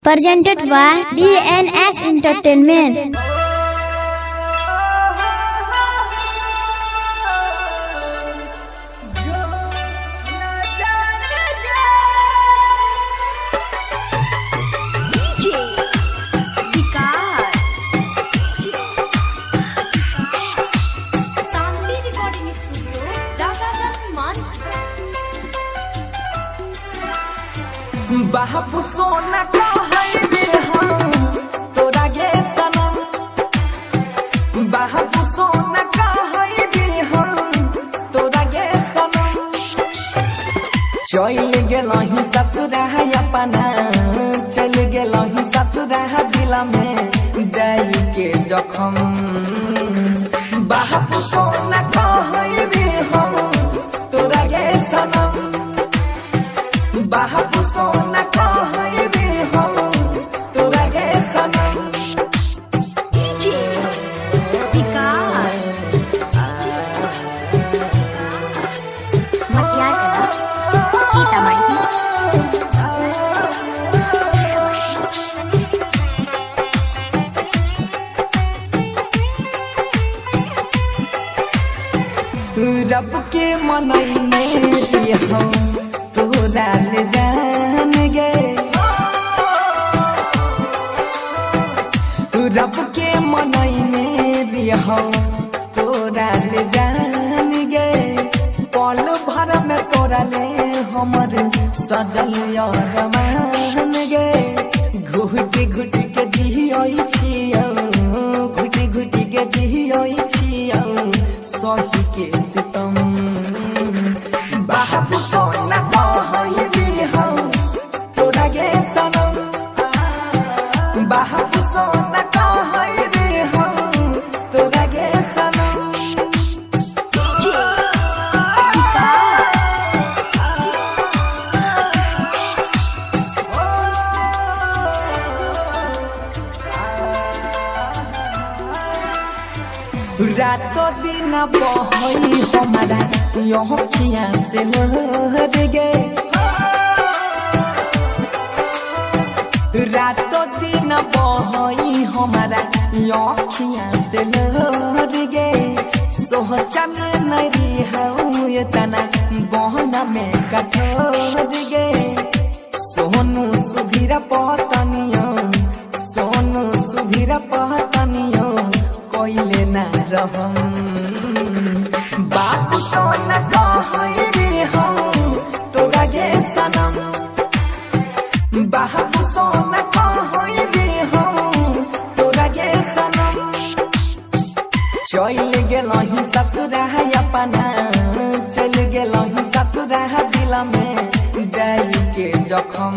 Presented by DNS Entertainment. बापू सोना कहैबे हम तोरा गे सनम, बापू सोना कहैबे हम तोरा गे सनम। चल गेलही ससुरा अपना, चल गेलही ससुरा दिल में दई के जखम। बापू सोना कहैबे हम तोरा गे सनम, बापू सोना कहैबे हम तोरा गे सनम। रब के मनैने हम तोरा ले जान गे, रब के मनैने हम तोरा ले जान गे। पल भर में तोरा ले हमर सजल अरमान गे। घुटी घुटी के जियै छियौ, घुटी घुटी के जियै छियौ सही के सितम। बापू सोना कहैबे हम तोरा गे सनम, बापू सोना कहैबे हम तोरा गे सनम। रातों दिन बहै हमारा अखिया से लहर गे, रातों दिन बहै हमारा अखिया से लहर गे। सोचन नहीं हूँ तना बहना में कठोर गे। सोनू सुधीर पतनियो, सोनू सुधीर पतनियो कोइले ना रहम। बापू सोना कहैबे हम तोरा गे सनम, बापू सोना कहैबे हम तोरा गे सनम। चल गेलही ससुरा अपना, चल गेलही ससुरा दिल में दई के जखम।